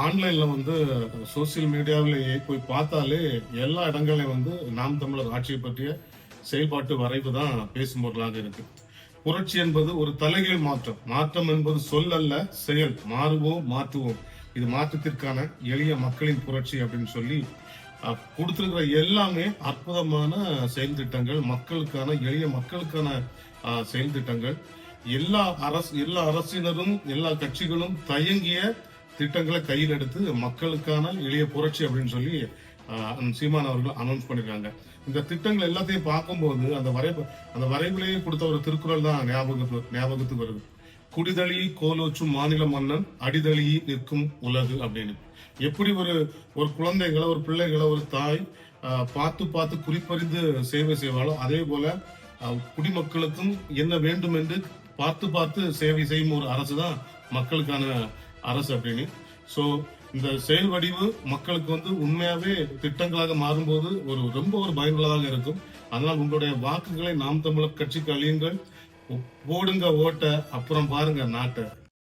ஆன்லைன்ல சோசியல் மீடியாவிலேயே போய் பார்த்தாலே எல்லா இடங்களையும் நாம் தமிழர் ஆட்சியை பற்றிய செயல்பாட்டு வரைவு தான் பேசும் பொருளாக இருக்கு. புரட்சி என்பது ஒரு தலைகீழ் மாற்றம். மாற்றம் என்பது சொல் அல்ல, செயல். மாறுவோம், மாற்றுவோம். இது மாற்றத்திற்கான எளிய மக்களின் புரட்சி அப்படின்னு சொல்லி கொடுத்திருக்கிற எல்லாமே அற்புதமான செயல் திட்டங்கள், மக்களுக்கான எளிய மக்களுக்கான செயல் திட்டங்கள். எல்லா அரசினரும் எல்லா கட்சிகளும் தயங்கிய திட்டங்களை கையில் எடுத்து மக்களுக்கான எளிய புரட்சி அப்படின்னு சொல்லி சீமான் அவர்கள் அனௌன்ஸ் பண்ணிருக்காங்க. இந்த திட்டங்கள் எல்லாத்தையும் பார்க்கும்போது அந்த வரைவிலேயே கொடுத்த ஒரு திருக்குறள் தான் ஞாபகத்துக்கு வருது. குடிதழி கோலோச்சும் மாநில மன்னன் அடிதழி நிற்கும் உலகு அப்படின்னு. எப்படி ஒரு குழந்தைகளை, ஒரு பிள்ளைகளை ஒரு தாய் பார்த்து குறிப்பறிந்து சேவை செய்வாளோ, அதே போல குடிமக்களுக்கும் என்ன வேண்டும் என்று பார்த்து சேவை செய்யும் ஒரு அரசு தான் மக்களுக்கான அரசு அப்படின்னு. சோ இந்த செயல் வடிவு மக்களுக்கு உண்மையாவே திட்டங்களாக மாறும்போது ரொம்ப பயனுள்ளதாக இருக்கும். அதனால் உங்களுடைய வாக்குகளை நாம் தமிழர் கட்சிக்கு அழியுங்கள். போடுங்க ஓட்ட, அப்புறம் பாருங்க நாட்டை.